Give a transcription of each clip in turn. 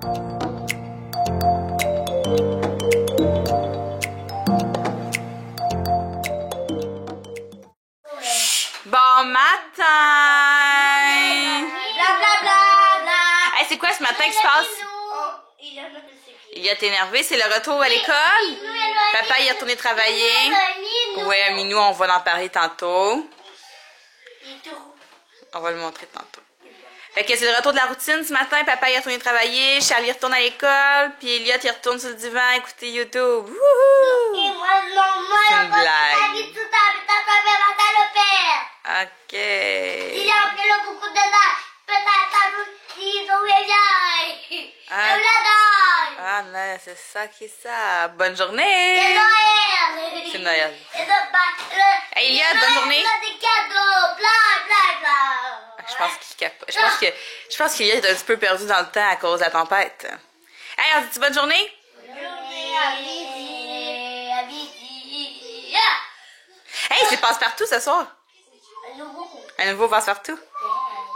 Bon matin! Hey, c'est quoi ce matin qui se passe? Il est énervé, c'est le retour à l'école? Papa il est retourné travailler. Ouais, Minou, on va en parler tantôt. On va le montrer tantôt. Fait que c'est le retour de la routine ce matin. Papa il est retourné travailler, Charlie retourne à l'école, puis Elliot il retourne sur le divan écouter YouTube. Wouhou! C'est une blague. Ok. Ah non, c'est ça qui est ça. Bonne journée! C'est Noël. Hey Elliot, bonne journée! Je pense qu'il est un petit peu perdu dans le temps à cause de la tempête. Hey, on dit bonne journée? Hey, c'est passe-partout ce soir. Un nouveau passe-partout.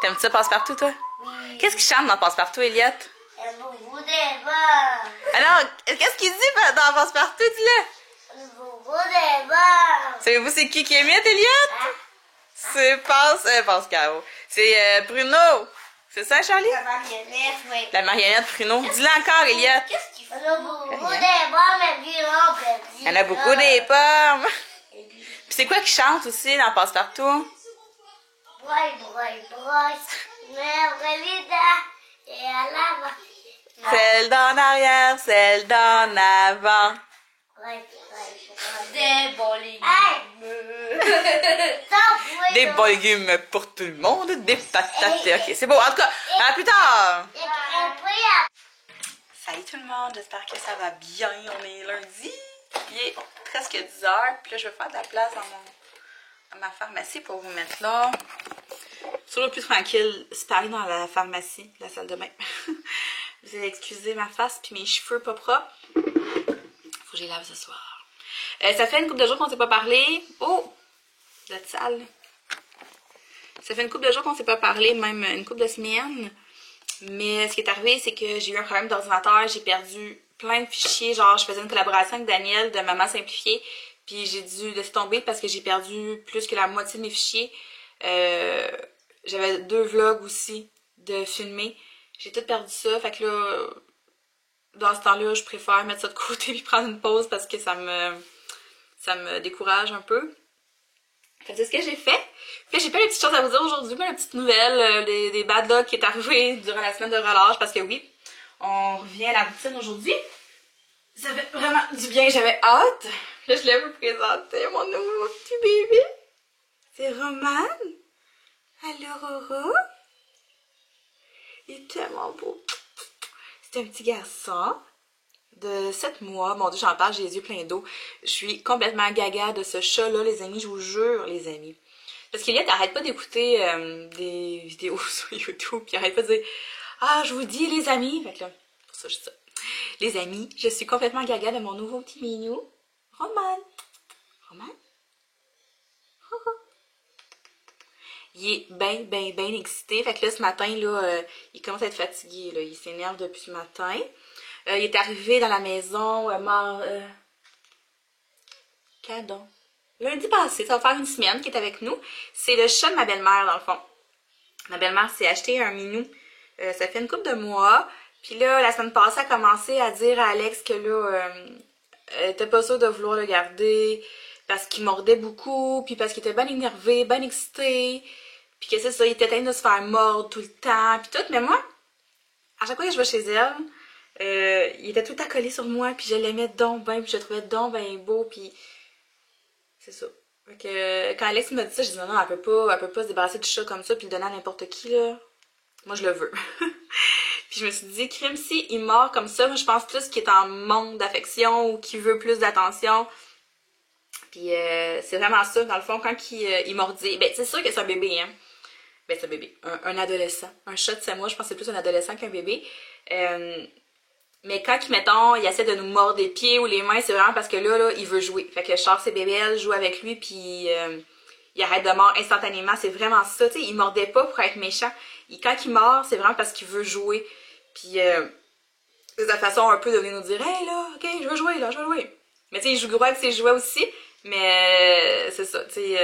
T'aimes ça passe-partout, toi? Oui. Qu'est-ce qu'il chante dans passe-partout, Elliot? Un nouveau débat. Alors, qu'est-ce qu'il dit dans passe-partout, dis-le? Un nouveau débat. Savez-vous c'est qui imite, Elliot? Hein? C'est Pascal. C'est Bruno. C'est ça, Charlie? La marionnette, oui. La marionnette Bruno. Dis-le encore, Elliot. Qu'est-ce qu'il fait? Il y a beaucoup des pommes, il y en a beaucoup des pommes. Puis c'est quoi qui chante aussi dans passe-partout? Celle d'en arrière, celle d'en avant. Des bons légumes. Des bons légumes pour tout le monde, des patates. Ok, c'est beau. En tout cas, à plus tard. Salut tout le monde, j'espère que ça va bien. On est lundi. Il est presque 10 h. Puis là, je vais faire de la place dans ma pharmacie pour vous mettre là. Sur le plus tranquille, c'est pareil dans la pharmacie, la salle de bain. Vous allez excuser ma face puis mes cheveux pas propres. Faut que je les lave ce soir. Ça fait une couple de jours qu'on ne s'est pas parlé. Oh! Vous êtes sale. Ça fait une couple de jours qu'on ne s'est pas parlé, même une couple de semaines. Mais ce qui est arrivé, c'est que j'ai eu un problème d'ordinateur. J'ai perdu plein de fichiers. Genre, je faisais une collaboration avec Daniel de Maman Simplifiée. Puis j'ai dû laisser tomber parce que j'ai perdu plus que la moitié de mes fichiers. J'avais 2 vlogs aussi de filmer. J'ai tout perdu ça. Fait que là, dans ce temps-là, je préfère mettre ça de côté et prendre une pause parce que ça me décourage un peu. Fait que c'est ce que j'ai fait. Puis j'ai plein de petites choses à vous dire aujourd'hui, plein de petites nouvelles, des bad luck qui est arrivé durant la semaine de relâche parce que oui, on revient à la routine aujourd'hui. Ça fait vraiment du bien, j'avais hâte. Là, je voulais vous présenter mon nouveau petit bébé. C'est Roman. Allô, Roro? Il est tellement beau. C'est un petit garçon de 7 mois. Mon Dieu, j'en parle, j'ai les yeux pleins d'eau. Je suis complètement gaga de ce chat-là, les amis, je vous jure, les amis. Parce qu'Eliott n'arrête pas d'écouter des vidéos sur YouTube, puis il arrête pas de dire « Ah, je vous dis, les amis! » Fait que là, pour ça, je dis ça. Les amis, je suis complètement gaga de mon nouveau petit minou, Roman. Roman? Il est bien excité. Fait que là, ce matin, là, il commence à être fatigué. Là. Il s'énerve depuis ce matin. Il est arrivé dans la maison quand donc? Lundi passé, ça va faire une semaine qu'il est avec nous. C'est le chat de ma belle-mère, dans le fond. Ma belle-mère s'est acheté un minou. Ça fait une couple de mois. Puis là, la semaine passée, elle a commencé à dire à Alex que là, elle était pas sûre de vouloir le garder parce qu'il mordait beaucoup, puis parce qu'il était bien énervé, bien excité, puis que c'est ça, il était en train de se faire mordre tout le temps, puis tout. Mais moi, à chaque fois que je vais chez elle, il était tout accolé sur moi, puis je l'aimais donc bien, puis je le trouvais donc bien beau, puis c'est ça. Fait que quand Alex m'a dit ça, je dis non, elle peut pas se débarrasser du chat comme ça, puis le donner à n'importe qui, là. Moi, je le veux. Puis je me suis dit, crime, si il mord comme ça, moi, je pense plus qu'il est en manque d'affection ou qu'il veut plus d'attention. Puis c'est vraiment ça, dans le fond, quand il mordit. Ben, c'est sûr que c'est un bébé, hein. Ben, c'est un bébé. Un adolescent. Un chat de 7 mois, je pense que c'est plus un adolescent qu'un bébé. Mais quand, mettons, il essaie de nous mordre les pieds ou les mains, c'est vraiment parce que là, il veut jouer. Fait que je sors ses bébés, joue avec lui, puis il arrête de mordre instantanément. C'est vraiment ça, tu sais. Il mordait pas pour être méchant. Quand il mord, c'est vraiment parce qu'il veut jouer. Puis C'est sa façon un peu de venir nous dire « Hey là, ok, je veux jouer, là, je veux jouer. » Mais tu sais, il joue gros avec ses jouets aussi, mais c'est ça, tu sais,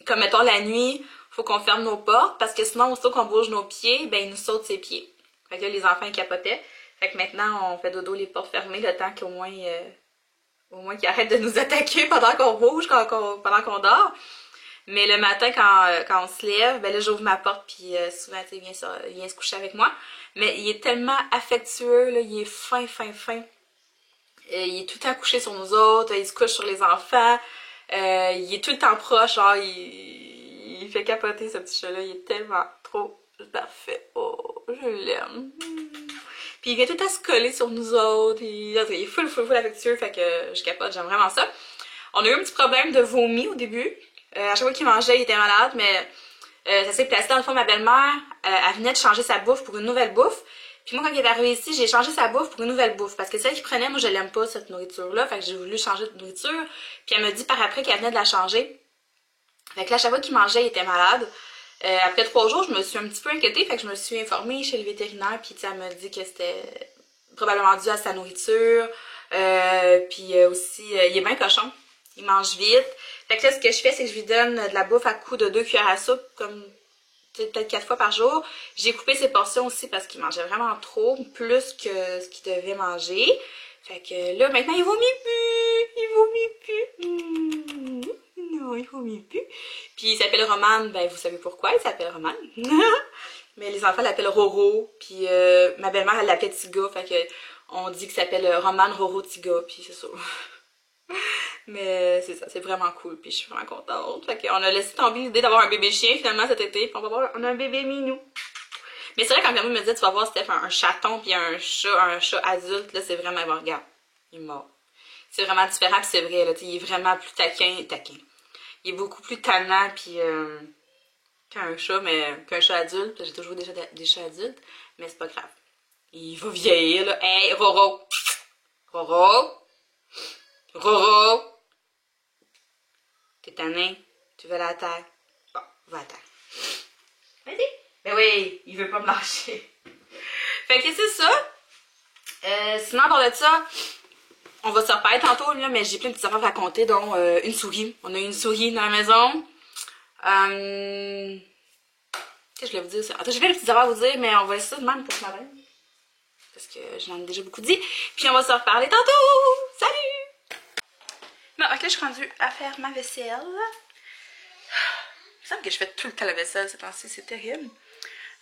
comme mettons la nuit, faut qu'on ferme nos portes, parce que sinon, aussitôt qu'on bouge nos pieds, ben il nous saute ses pieds. Fait que là, les enfants, ils capotaient. Fait que maintenant, on fait dodo les portes fermées, le temps qu'au moins, qu'ils arrêtent de nous attaquer pendant qu'on bouge, pendant qu'on dort. Mais le matin, quand on se lève, ben là, j'ouvre ma porte, puis souvent, tu sais, il vient se coucher avec moi. Mais il est tellement affectueux, là, il est fin. Il est tout le temps couché sur nous autres, il se couche sur les enfants. Il est tout le temps proche, genre, il fait capoter ce petit chat-là. Il est tellement trop parfait. Oh, je l'aime. Puis il vient tout le temps se coller sur nous autres. Il est full affectueux, fait que je capote, j'aime vraiment ça. On a eu un petit problème de vomi au début. À chaque fois qu'il mangeait, il était malade, mais ça s'est placé dans le fond. Ma belle-mère, elle venait de changer sa bouffe pour une nouvelle bouffe. Puis moi, quand il est arrivé ici, j'ai changé sa bouffe pour une nouvelle bouffe. Parce que celle qu'il prenait, moi, je l'aime pas, cette nourriture-là. Fait que j'ai voulu changer de nourriture. Puis elle me dit par après qu'elle venait de la changer. Fait que là, à chaque fois qu'il mangeait, il était malade. Après 3 jours, je me suis un petit peu inquiétée. Fait que je me suis informée chez le vétérinaire. Puis elle m'a dit que c'était probablement dû à sa nourriture. Puis aussi, il est bien cochon. Il mange vite. Fait que là, ce que je fais, c'est que je lui donne de la bouffe à coups de 2 cuillères à soupe, comme peut-être 4 fois par jour. J'ai coupé ses portions aussi parce qu'il mangeait vraiment trop, plus que ce qu'il devait manger. Fait que là, maintenant, il vomit plus! Il vomit plus! Non, il vomit plus. Puis il s'appelle Roman, ben vous savez pourquoi il s'appelle Roman. Mais les enfants l'appellent Roro, puis ma belle-mère, elle l'appelle Tiga, fait que on dit qu'il s'appelle Roman Roro Tiga, puis c'est ça. Mais c'est ça, c'est vraiment cool, puis je suis vraiment contente. Fait qu'on a laissé tomber l'idée d'avoir un bébé chien finalement cet été, puis on a un bébé minou. Mais c'est vrai, quand quelqu'un me disait, tu vas voir Steph, un chaton puis un chat adulte, là, c'est vraiment, bon, regarde, il est mort. C'est vraiment différent, puis c'est vrai, là, il est vraiment plus taquin. Il est beaucoup plus tannant, puis qu'un chat, mais qu'un chat adulte. J'ai toujours des chats adultes, mais c'est pas grave. Il va vieillir, là. Hey, Roro! Roro! Roro! T'es tanné? Tu veux la terre? Bon, va à terre. Vas-y! Ben oui, il veut pas me lâcher. Fait que c'est ça. Sinon, à part de ça, on va se reparler tantôt, là, mais j'ai plein de petites affaires à raconter, dont une souris. On a une souris dans la maison. Qu'est-ce que je voulais vous dire ça? Attends, j'ai plein de petites affaires à vous dire, mais on va laisser ça de même pour ce matin. Parce que j'en ai déjà beaucoup dit. Puis on va se reparler tantôt! Salut! Bon, ok, je suis rendue à faire ma vaisselle. Il me semble que je fais tout le temps la vaisselle ces temps-ci, c'est terrible.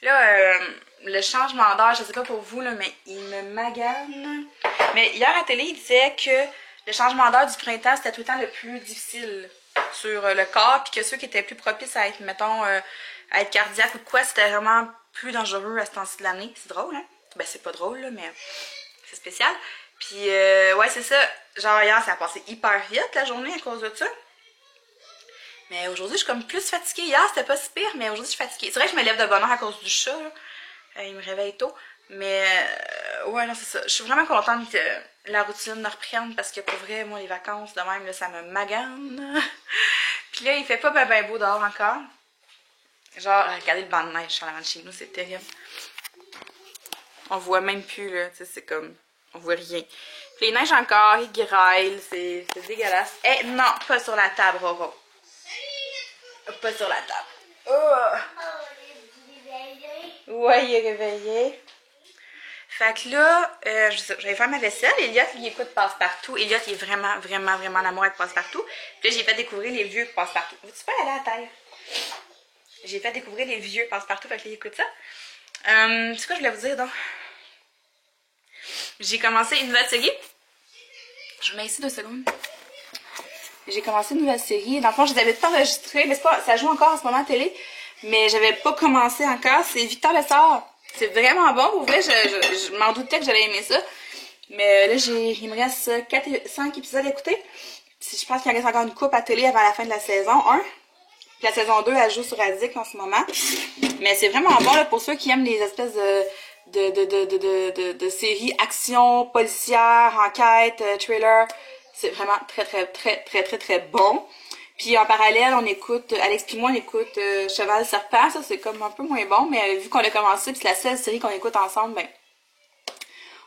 Là, le changement d'heure, je sais pas pour vous, là, mais il me magane. Mais hier à la télé, il disait que le changement d'heure du printemps, c'était tout le temps le plus difficile sur le corps, puis que ceux qui étaient plus propices à être, mettons, à être cardiaque ou de quoi, c'était vraiment plus dangereux à ce temps-ci de l'année. C'est drôle, hein? Ben, c'est pas drôle, là, mais c'est spécial. Puis, ouais, c'est ça. Genre, hier, ça a passé hyper vite la journée à cause de ça. Mais aujourd'hui, je suis comme plus fatiguée. Hier, c'était pas si pire, mais aujourd'hui, je suis fatiguée. C'est vrai que je me lève de bonne heure à cause du chat, là. Il me réveille tôt. Mais, ouais, non, c'est ça. Je suis vraiment contente que la routine me reprenne parce que pour vrai, moi, les vacances, de même, là, ça me magane. Puis là, il fait pas ben beau dehors encore. Genre, regardez le banc de neige sur l'avant de chez nous, c'est terrible. On voit même plus, là. Tu sais, c'est comme, on voit rien. Puis les neiges encore, ils graillent, c'est dégueulasse. Eh, non, pas sur la table, Roro. Pas sur la table. Oh! Ouais, il est réveillé. Fait que là, j'allais faire ma vaisselle. Elliot, lui, écoute Passe-Partout. Elliot, il est vraiment, vraiment, vraiment en amour avec Passe-Partout. Puis là, j'ai fait découvrir les vieux Passe-Partout. Veux-tu pas aller à la terre? J'ai fait découvrir les vieux Passe-Partout. Fait que là, il écoute ça. C'est quoi je voulais vous dire, donc? J'ai commencé une nouvelle série. Je me mets ici 2 secondes. J'ai commencé une nouvelle série. Dans le fond, je les avais pas enregistrées, mais c'est pas, ça joue encore en ce moment à la télé. Mais j'avais pas commencé encore. C'est Victor Lessard. C'est vraiment bon. Pour vrai, je m'en doutais que j'allais aimer ça. Mais là, il me reste 5 épisodes à écouter. Puis je pense qu'il en reste encore une coupe à télé avant la fin de la saison 1. Puis la saison 2, elle joue sur Addict en ce moment. Mais c'est vraiment bon là, pour ceux qui aiment les espèces de séries action, policière, enquête, thriller. C'est vraiment très bon. Puis en parallèle, on écoute, Alex puis moi, on écoute Cheval Serpent. Ça, c'est comme un peu moins bon, mais vu qu'on a commencé, puis c'est la seule série qu'on écoute ensemble, ben,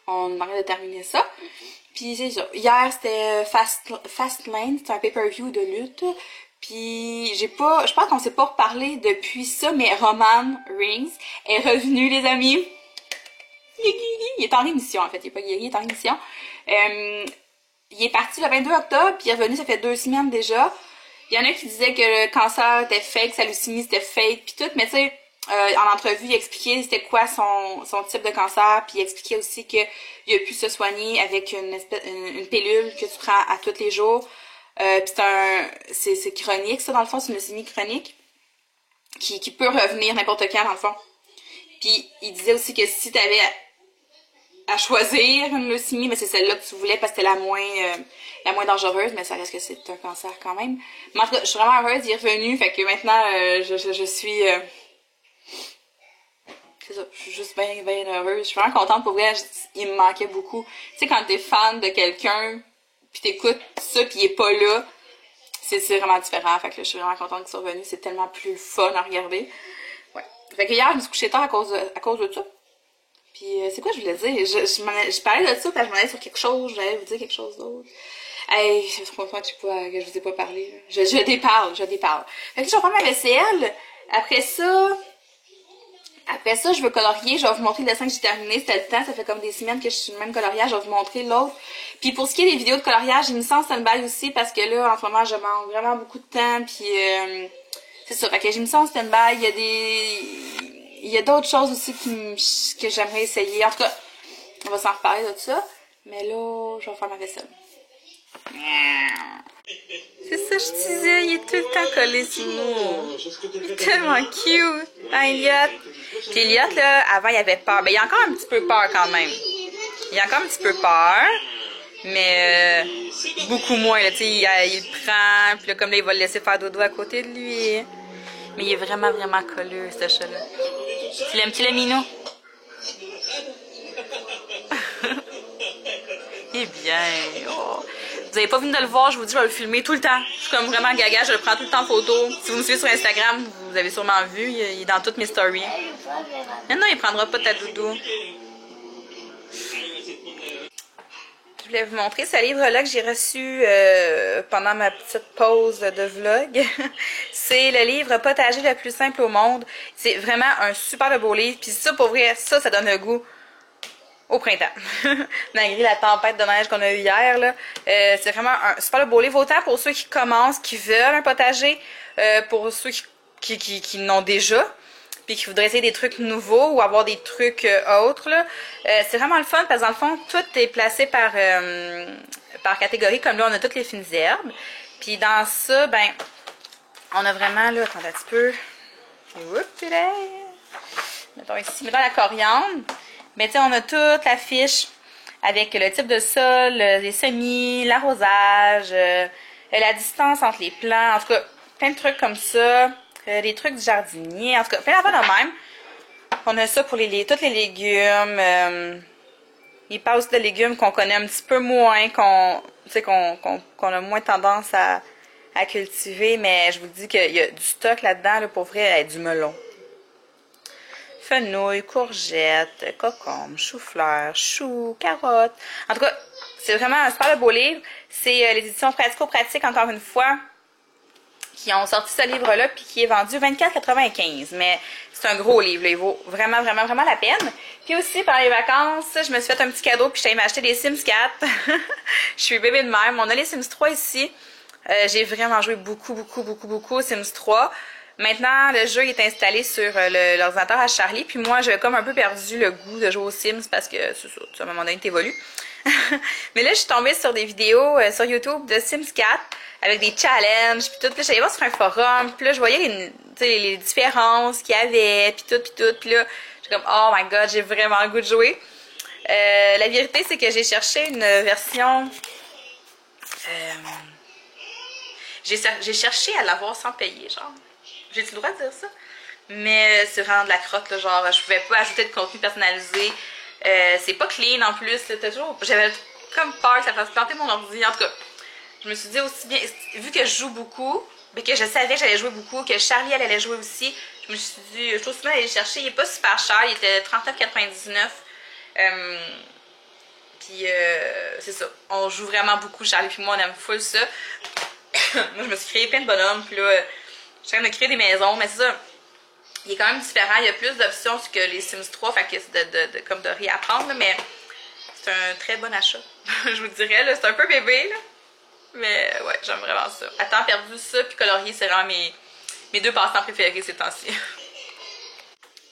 on demandait de terminer ça. Puis c'est ça. Hier, c'était Fastlane, c'était un pay-per-view de lutte. Puis je pense qu'on s'est pas reparlé depuis ça, mais Roman Reigns est revenu, les amis. Il est en rémission, en fait. Il est pas guéri, il est en rémission. Il est parti le 22 octobre, puis il est revenu, ça fait 2 semaines déjà. Il y en a qui disaient que le cancer était fake, sa leucémie c'était fake, puis tout, mais tu sais, en entrevue, il expliquait c'était quoi son type de cancer, puis il expliquait aussi qu'il a pu se soigner avec une pilule que tu prends à tous les jours. Puis c'est chronique, ça, dans le fond, c'est une leucémie chronique qui peut revenir n'importe quand, dans le fond. Puis il disait aussi que si t'avais à choisir une leucémie, mais c'est celle-là que tu voulais parce que c'était la moins dangereuse, mais ça reste que c'est un cancer quand même. Mais en tout cas, je suis vraiment heureuse d'y revenu, fait que maintenant, je suis... c'est ça, je suis juste bien heureuse. Je suis vraiment contente pour vrai, il me manquait beaucoup. Tu sais, quand t'es fan de quelqu'un, pis t'écoutes ça, pis il est pas là, c'est vraiment différent. Fait que là, je suis vraiment contente qu'il soit revenu, c'est tellement plus fun à regarder. Ouais. Fait que hier, je me suis couchée tard à cause de ça. Puis c'est quoi je voulais dire? Je parlais de ça, puis je m'en allais sur quelque chose, je voulais vous dire quelque chose d'autre. Hey, franchement, je sais pas, que je vous ai pas parlé. Je déparle. Fait que je vais prendre ma vaisselle. Après ça, je veux colorier. Je vais vous montrer le dessin que j'ai terminé. C'était le temps. Ça fait comme des semaines que je suis le même coloriage. Je vais vous montrer l'autre. Puis pour ce qui est des vidéos de coloriage, j'ai mis ça en stand-by aussi parce que là, en ce moment, je manque vraiment beaucoup de temps. Puis c'est ça. Fait que j'ai mis ça en stand-by. Il y a d'autres choses aussi que j'aimerais essayer. En tout cas, on va s'en reparler de ça. Mais là, je vais faire ma vaisselle. C'est ça, je disais, il est tout le temps collé sur nous. Il est tellement cute. Hein, Elliot? Puis Elliot, là, avant, il avait peur. Ben, il a encore un petit peu peur quand même. Il a encore un petit peu peur. Mais beaucoup moins, là, tu sais, il le prend. Puis là, comme là, il va le laisser faire dodo à côté de lui. Mais il est vraiment, vraiment collé, ce chat-là. Tu l'aimes-tu, le minou? Il est bien. Oh. Vous avez pas fini de le voir, je vous dis, je vais le filmer tout le temps. Je suis comme vraiment gaga, je le prends tout le temps en photo. Si vous me suivez sur Instagram, vous avez sûrement vu, il est dans toutes mes stories. Mais non, il prendra pas ta doudou. Je voulais vous montrer ce livre-là que j'ai reçu pendant ma petite pause de vlog. C'est le livre Potager le plus simple au monde. C'est vraiment un super beau livre. Puis ça, pour vrai, ça donne le goût au printemps. Malgré la tempête de neige qu'on a eue hier, là, c'est vraiment un super beau livre. Autant pour ceux qui commencent, qui veulent un potager, pour ceux qui l'ont déjà, puis qui voudraient essayer des trucs nouveaux ou avoir des trucs autres. C'est vraiment le fun parce que dans le fond, tout est placé par catégorie. Comme là, on a toutes les fines herbes. Puis dans ça, ben, on a vraiment, là, attendez un petit peu. Oups, là. Mettons ici, mettons la coriandre. Mais tu sais, on a toute la fiche avec le type de sol, les semis, l'arrosage, la distance entre les plants, en tout cas, plein de trucs comme ça, des trucs du jardinier, en tout cas, plein d'affaires de même. On a ça pour tous les légumes. Il parle aussi de légumes qu'on connaît un petit peu moins, qu'on a moins tendance à cultiver, mais je vous dis qu'il y a du stock là-dedans, là, pour vrai, du melon. Fenouil, courgettes, cocombes, chou-fleur, choux, carottes. En tout cas, c'est vraiment un super beau livre. C'est les éditions Pratico-Pratique, encore une fois, qui ont sorti ce livre-là, puis qui est vendu 24,95. Mais c'est un gros livre, là. Il vaut vraiment, vraiment, vraiment la peine. Puis aussi, pendant les vacances, je me suis fait un petit cadeau, puis je suis allée m'acheter des Sims 4. Je suis bébé de même. On a les Sims 3 ici. J'ai vraiment joué beaucoup aux Sims 3. Maintenant, le jeu est installé sur l'ordinateur à Charlie, puis moi, j'ai comme un peu perdu le goût de jouer aux Sims parce que, c'est ça, à un moment donné, t'évolues. Mais là, je suis tombée sur des vidéos sur YouTube de Sims 4 avec des challenges, puis tout. Puis j'allais voir sur un forum, puis là, je voyais les différences qu'il y avait, puis tout. Puis là, j'étais comme, oh my god, j'ai vraiment le goût de jouer. La vérité, c'est que j'ai cherché une version... j'ai cherché à l'avoir sans payer, genre. J'ai-tu le droit de dire ça? Mais c'est vraiment de la crotte, là, genre, je pouvais pas ajouter de contenu personnalisé. C'est pas clean en plus, j'avais comme peur que ça fasse planter mon ordi. En tout cas, je me suis dit aussi bien, vu que je joue beaucoup, mais que je savais que j'allais jouer beaucoup, que Charlie elle allait jouer aussi, je me suis dit, je trouve aussi bien d'aller le chercher. Il est pas super cher, il était 39,99. Puis c'est ça. On joue vraiment beaucoup, Charlie puis moi, on aime full ça. Moi, je me suis créé plein de bonhommes, puis là, je suis en train de créer des maisons, mais c'est ça. Il est quand même différent, il y a plus d'options que les Sims 3, fait que c'est comme de réapprendre, là, mais c'est un très bon achat. Je vous dirais, là, c'est un peu bébé, là. Mais ouais, j'aime vraiment ça. À temps perdu, ça, puis colorier, c'est vraiment mes deux passe-temps préférés ces temps-ci.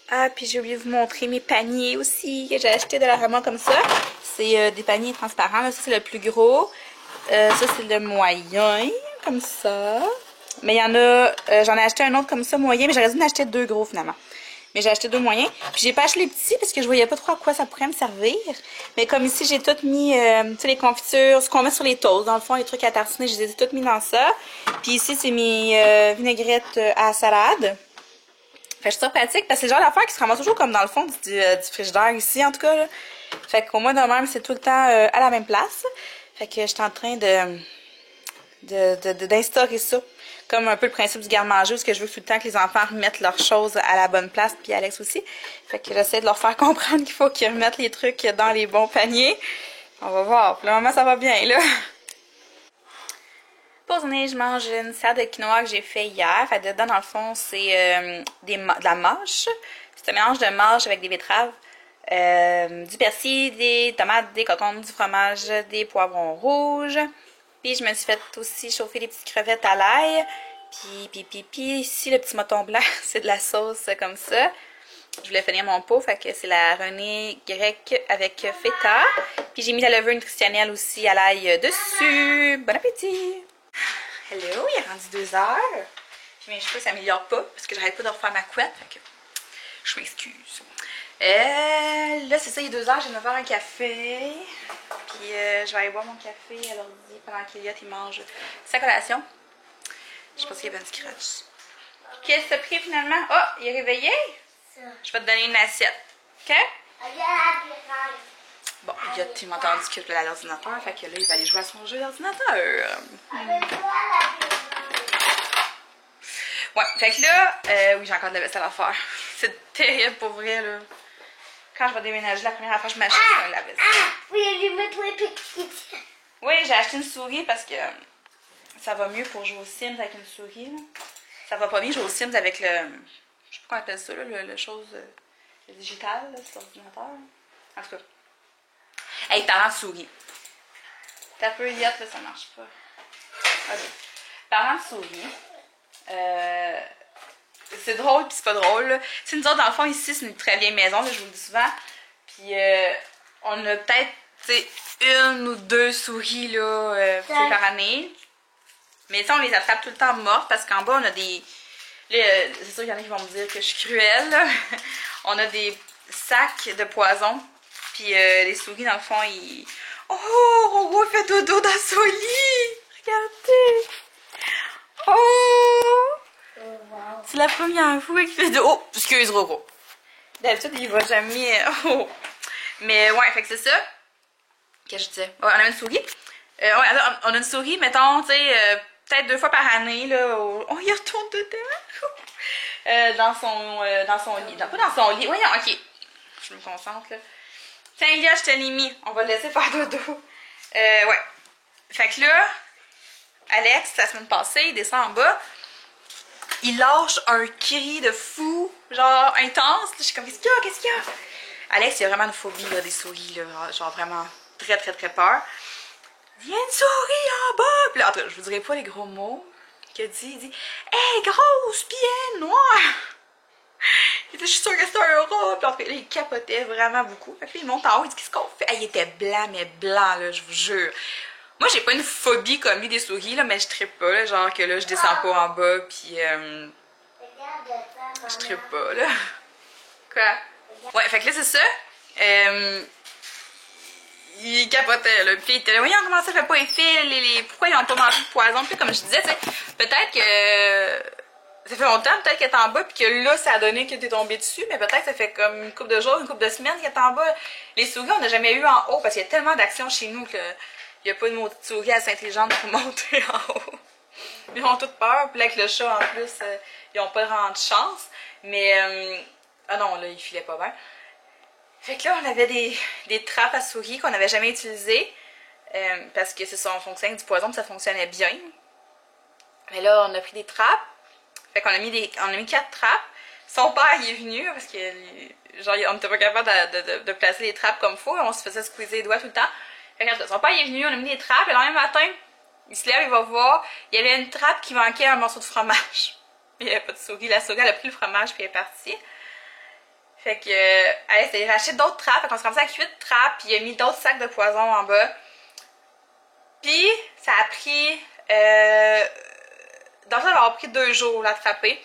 Ah, puis j'ai oublié de vous montrer mes paniers aussi, que j'ai acheté de la Rama comme ça. C'est des paniers transparents, là. Ça c'est le plus gros. Ça c'est le moyen, comme ça. Mais il y en a, j'en ai acheté un autre comme ça, moyen, mais j'aurais dû en acheter deux gros finalement. Mais j'ai acheté deux moyens. Puis j'ai pas acheté les petits parce que je voyais pas trop à quoi ça pourrait me servir. Mais comme ici, j'ai tout mis, tu sais, les confitures, ce qu'on met sur les toasts. Dans le fond, les trucs à tartiner, je les ai toutes mis dans ça. Puis ici, c'est mes vinaigrettes à salade. Fait que je trouve ça pratique parce que c'est le genre d'affaire qui se ramasse toujours comme dans le fond du frigidaire ici, en tout cas. Là. Fait qu'au moins de même, c'est tout le temps à la même place. Fait que je suis en train d'instaurer ça. Comme un peu le principe du garde-manger, parce que je veux tout le temps que les enfants remettent leurs choses à la bonne place, puis Alex aussi. Fait que j'essaie de leur faire comprendre qu'il faut qu'ils remettent les trucs dans les bons paniers. On va voir. Pour le moment, ça va bien, là. Pour dîner, je mange une salade de quinoa que j'ai fait hier. Fait que dedans, dans le fond, c'est de la mâche. C'est un mélange de mâche avec des betteraves, du persil, des tomates, des concombres, du fromage, des poivrons rouges. Puis je me suis fait aussi chauffer des petites crevettes à l'ail. Puis ici, le petit moton blanc, c'est de la sauce comme ça. Je voulais finir mon pot, fait que c'est la renée grecque avec feta. Puis j'ai mis la levure nutritionnelle aussi à l'ail dessus. Bon appétit! Hello, il est rendu 2 heures. Puis mes cheveux s'améliorent pas parce que j'arrête pas de refaire ma couette. Fait que je m'excuse. Là, c'est ça, il est 2 heures, j'ai 9 heures un café. Puis je vais aller boire mon café à l'ordi pendant qu'Eliott il mange sa collation. Je pense qu'il y avait un scratch. Qu'est-ce que t'as pris finalement? Oh, il est réveillé? Je vais te donner une assiette. OK? Bon, Eliott, il m'a entendu que je voulais aller à l'ordinateur. Fait que là, il va aller jouer à son jeu d'ordinateur. Ouais, fait que là, oui, j'ai encore de la vaisselle à faire. C'est terrible pour vrai, là. Quand je vais déménager, la première fois, je m'achète un lave-vaisselle. Oui, je mettre les petites. Oui, j'ai acheté une souris parce que ça va mieux pour jouer aux Sims avec une souris. Là. Ça va pas bien jouer aux Sims avec le... Je sais pas comment on appelle ça, là, le chose le digital, là, sur l'ordinateur. En tout cas. Hey, parents de souris. T'as peu Eliott, là, ça marche pas. Ok. Parents de souris. C'est drôle pis c'est pas drôle. Tu sais, nous autres, dans le fond, ici, c'est une très vieille maison, là, je vous le dis souvent. Puis on a peut-être, tu sais, 1 ou 2 souris, là, par année. Mais ça, on les attrape tout le temps mortes parce qu'en bas, on a des... Là, c'est sûr qu'il y en a qui vont me dire que je suis cruelle, là. On a des sacs de poison. Puis les souris, dans le fond, ils... Oh, Roro fait dodo dans son lit! Regardez! Oh! Wow. C'est la première fois qu'il fait de... Oh! Excuse, Roro. D'habitude, il va jamais... Oh! Mais ouais, fait que c'est ça. Qu'est-ce que je disais? Ouais, on a une souris. Ouais, on a une souris, mettons, tu sais, peut-être 2 fois par année, là. On y retourne dedans. Dans son lit. Non, pas dans son lit. Voyons, ok. Je me concentre, là. Tiens, Elia, je te l'ai mis. On va le laisser faire dodo. Ouais. Fait que là, Alex, la semaine passée, il descend en bas. Il lâche un cri de fou, genre intense. Je suis comme, qu'est-ce qu'il y a? Qu'est-ce qu'il y a? Alex, il a vraiment une phobie là, des souris, là, genre vraiment très très très peur. Il y a une souris en bas! Puis là, en tout cas, je vous dirai pas les gros mots qu'il a dit. Il dit, hey, grosse, puis elle, noire! Il dit, je suis sûre que c'est un rat. Puis en tout cas, là, il capotait vraiment beaucoup. Fait que là, il monte en haut, il dit, qu'est-ce qu'on fait? Hey, il était blanc, mais blanc, là, je vous jure. Moi, j'ai pas une phobie comme lui des souris, là, mais je trippe pas, là, genre que là, je descends pas en bas, puis je trippe pas, là. Quoi? Ouais, fait que là, c'est ça. Il capotait, là. Puis il était là, voyons comment ça fait pas effet, pourquoi ils ont pas mangé de poison. Puis comme je disais, tu sais, peut-être que ça fait longtemps, peut-être qu'elle est en bas, puis que là, ça a donné que t'es tombé dessus, mais peut-être que ça fait comme une couple de jours, une couple de semaines qu'elle est en bas. Les souris, on n'a jamais eu en haut, parce qu'il y a tellement d'actions chez nous que il n'y a pas une maudite souris assez intelligente pour monter en haut. Ils ont toutes peur, puis là, avec le chat en plus, ils n'ont pas vraiment de chance. Mais, ah non, là, il filait pas bien. Fait que là, on avait des trappes à souris qu'on n'avait jamais utilisées. Parce que c'est ça, on fonctionne avec du poison, puis ça fonctionnait bien. Mais là, on a pris des trappes. Fait qu'on a mis 4 trappes. Son père, il est venu parce que genre, on n'était pas capable de placer les trappes comme il faut. On se faisait squeezer les doigts tout le temps. Fait que son père, il est venu, on a mis des trappes. Et le lendemain matin, il se lève, il va voir. Il y avait une trappe qui manquait un morceau de fromage. Il n'y avait pas de souris. La souris, elle a pris le fromage puis elle est partie. Fait que, elle s'est racheté d'autres trappes. Fait qu'on s'est commencé avec 8 trappes. Puis il a mis d'autres sacs de poison en bas. Puis, ça a pris... dans ça, ça a pris 2 jours l'attraper.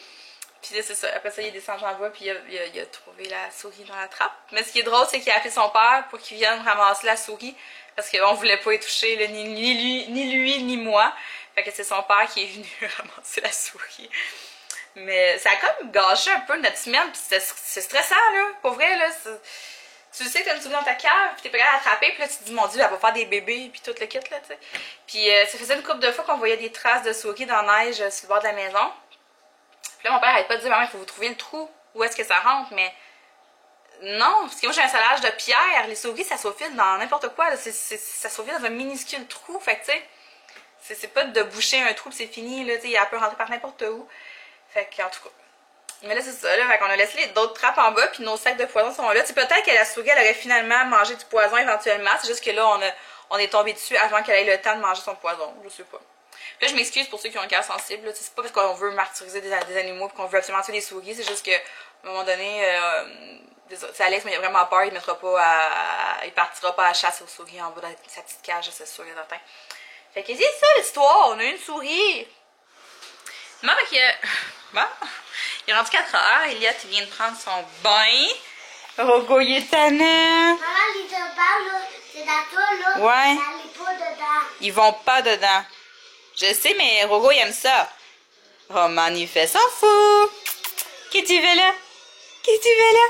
Puis là, c'est ça. Après ça, il est descendu en bas, puis il a trouvé la souris dans la trappe. Mais ce qui est drôle, c'est qu'il a appelé son père pour qu'il vienne ramasser la souris. Parce qu'on voulait pas y toucher, là, ni lui, ni moi. Fait que c'est son père qui est venu ramasser la souris. Mais ça a comme gâché un peu notre semaine, puis c'est stressant, là. Pour vrai, là. Tu sais que t'as une souris dans ta cave, puis t'es prêt à l'attraper, puis là tu te dis, mon Dieu, elle va faire des bébés, puis tout le kit, là, tu sais. Puis ça faisait une couple de fois qu'on voyait des traces de souris dans la neige sur le bord de la maison. Puis là, mon père arrête pas de dire, maman, il faut vous trouver le trou, où est-ce que ça rentre, mais non, parce que moi j'ai un salage de pierre, les souris, ça se faufile dans n'importe quoi, là. Ça se faufile dans un minuscule trou, fait que tu sais, c'est pas de boucher un trou, puis c'est fini, là, tu sais, elle peut rentrer par n'importe où. Fait que, en tout cas. Mais là, c'est ça, là. Fait qu'on a laissé d'autres trappes en bas, puis nos sacs de poison sont là. Tu sais, peut-être que la souris, elle aurait finalement mangé du poison éventuellement. C'est juste que là, on est tombé dessus avant qu'elle ait le temps de manger son poison. Je sais pas. Puis là, je m'excuse pour ceux qui ont un cœur sensible. C'est pas parce qu'on veut martyriser des animaux et qu'on veut absolument tuer les souris. C'est juste que, à un moment donné, c'est Alex, mais il a vraiment peur. Il mettra pas il partira pas à la chasse aux souris en bas de sa petite cage, c'est sûr et certain. Fait que c'est ça l'histoire. On a une souris. Non, fait que. Bon. Il est rendu 4 heures. Elliot, il vient de prendre son bain. Rogo, il est tannant. Maman, les deux balles, là, c'est dans toi, là. Ouais. N'allez pas dedans. Ils vont pas dedans. Je sais, mais Rogo, il aime ça. Roman, il fait s'en fout. Qu'est-ce que tu veux là? Qu'est-ce que tu veux là?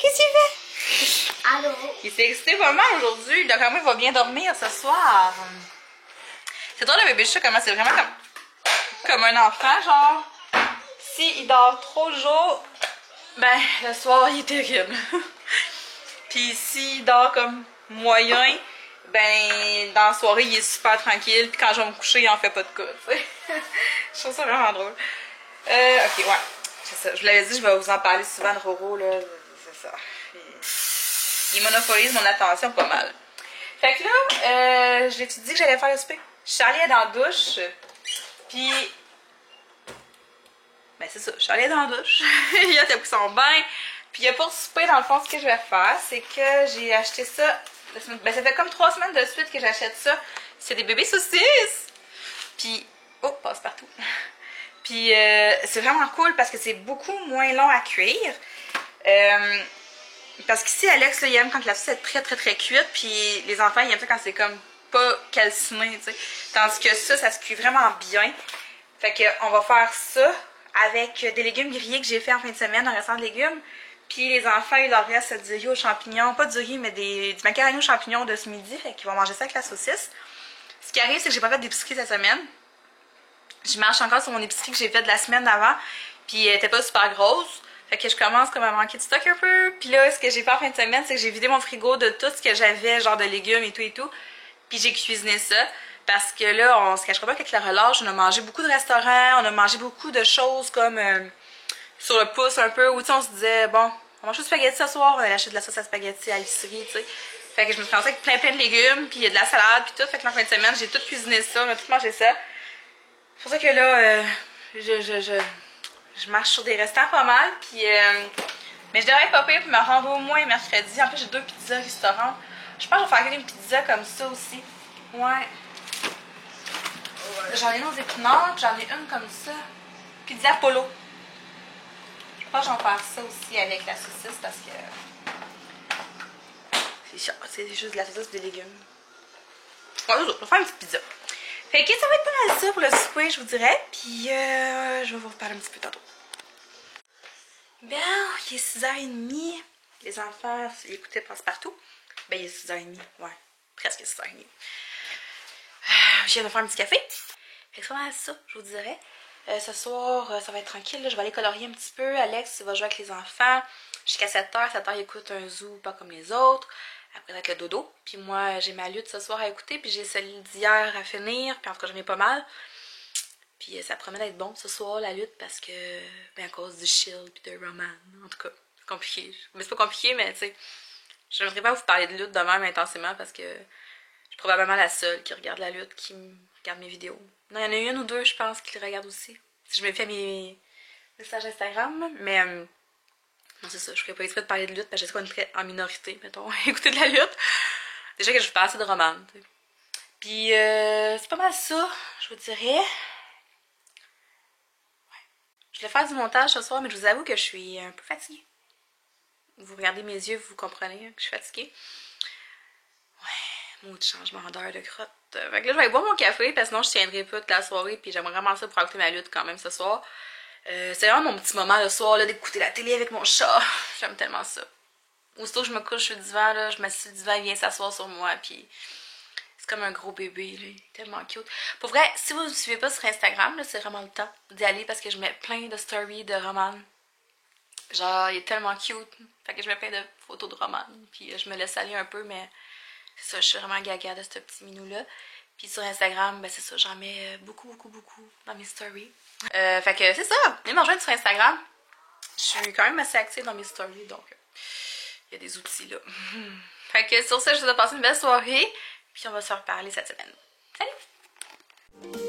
Qu'est-ce que tu veux? Allô? Il s'est excité vraiment aujourd'hui. Là, comment il va bien dormir ce soir? C'est drôle, le bébé chat, comment c'est vraiment comme un enfant, genre. S'il dort trop le jour, ben, le soir, il est terrible. Puis s'il dort comme moyen, ben, dans la soirée, il est super tranquille. Puis quand je vais me coucher, il en fait pas de cas, tu sais. Je trouve ça vraiment drôle. Ok, ouais. C'est ça. Je vous l'avais dit, je vais vous en parler souvent de Roro, là. C'est ça. Il monopolise mon attention pas mal. Fait que là, je l'ai-tu dit que j'allais faire le souper? Charlie est dans la douche. Puis... ben c'est ça, je suis allée dans la douche. Il a pris son bain. Puis pour souper, dans le fond, ce que je vais faire, c'est que j'ai acheté ça. Ben ça fait comme 3 semaines de suite que j'achète ça. C'est des bébés saucisses. Puis, oh, passe partout. Puis c'est vraiment cool parce que c'est beaucoup moins long à cuire. Parce qu'ici, Alex, là, il aime quand la saucisse est très très très cuite. Puis les enfants, ils aiment ça quand c'est comme pas calciné, tu sais. Tandis que ça se cuit vraiment bien. Fait que on va faire ça avec des légumes grillés que j'ai fait en fin de semaine, un restant de légumes. Puis les enfants, ils leur restent du riz aux champignons. Pas du riz, mais du macaroni aux champignons de ce midi. Fait qu'ils vont manger ça avec la saucisse. Ce qui arrive, c'est que j'ai pas fait d'épicerie cette semaine. Je marche encore sur mon épicerie que j'ai faite la semaine d'avant. Puis elle était pas super grosse. Fait que je commence comme à manquer de stock un peu. Puis là, ce que j'ai fait en fin de semaine, c'est que j'ai vidé mon frigo de tout ce que j'avais, genre de légumes et tout et tout. Puis j'ai cuisiné ça. Parce que là, on se cachera pas qu'avec la relâche, on a mangé beaucoup de restaurants, on a mangé beaucoup de choses comme sur le pouce un peu, où tu sais, on se disait, bon, on mange du spaghetti ce soir, on allait acheter de la sauce à spaghetti à l'épicerie, tu sais. Fait que je me suis lancée avec plein de légumes, puis de la salade, puis tout. Fait que la fin de semaine, j'ai tout cuisiné ça, on a tout mangé ça. C'est pour ça que là, je marche sur des restants pas mal, puis... mais je devrais être pas pire pour me rendre au moins mercredi. En plus, j'ai 2 pizzas restaurant. Je pense que je vais faire une pizza comme ça aussi. Ouais. J'en ai une aux épinards, j'en ai une comme ça. Pizza Polo. Je pense que j'en vais faire ça aussi avec la saucisse parce que c'est juste de la saucisse et des légumes. Ouais, je vais faire une petite pizza. Fait que ça va être pas mal ça pour le souper, je vous dirais. Puis je vais vous reparler un petit peu tantôt. Bien, il est 6h30. Les enfants, ils écoutaient Passe-Partout. Ben, il est 6h30. Ouais, presque 6h30. Je viens de faire un petit café. Fait que c'est vraiment ça, je vous dirais. Ce soir, ça va être tranquille. Là. Je vais aller colorier un petit peu. Alex va jouer avec les enfants. jusqu'à 7h. 7h, il écoute un zoo pas comme les autres. Après, ça va être le dodo. Puis moi, j'ai ma lutte ce soir à écouter. Puis j'ai celle d'hier à finir. Puis en tout cas, j'en ai pas mal. Puis ça promet d'être bon ce soir, la lutte, parce que... Ben, à cause du Shield puis de Roman. En tout cas, c'est compliqué. Mais c'est pas compliqué, mais tu sais... Je n'aimerais pas vous parler de lutte de même intensément parce que je suis probablement la seule qui regarde la lutte, qui regarde mes vidéos. Non, il y en a une ou deux, je pense, qui le regardent aussi. Si je me fais mes messages Instagram, mais... non, c'est ça, je ferais pas exprès de parler de lutte parce que je sais qu'on est très en minorité, mettons, à écouter de la lutte. Déjà que je fais assez de romans, tu sais. Puis, c'est pas mal ça, je vous dirais. Je vais faire du montage ce soir, mais je vous avoue que je suis un peu fatiguée. Vous regardez mes yeux, vous comprenez que je suis fatiguée. Ouais, mot de changement d'heure de crotte. Fait que là, je vais aller boire mon café, parce que sinon je tiendrai pas toute la soirée, puis j'aimerais vraiment ça pour écouter ma lutte quand même ce soir. C'est vraiment mon petit moment le soir, là, d'écouter la télé avec mon chat. J'aime tellement ça. Aussitôt que je me couche sur le divan, là, je m'assieds sur le divan, il vient s'asseoir sur moi, puis c'est comme un gros bébé, là, tellement cute. Pour vrai, si vous ne me suivez pas sur Instagram, là, c'est vraiment le temps d'y aller, parce que je mets plein de stories de Roman. Genre, il est tellement cute. Fait que je mets plein de photos de Roman. Puis je me laisse aller un peu, mais c'est ça, je suis vraiment gaga de ce petit minou-là. Puis sur Instagram, ben c'est ça, j'en mets beaucoup dans mes stories. Fait que c'est ça, venez me rejoindre sur Instagram. Je suis quand même assez active dans mes stories, donc il y a des outils là. Fait que sur ça, je vous ai passé une belle soirée. Puis on va se reparler cette semaine. Salut!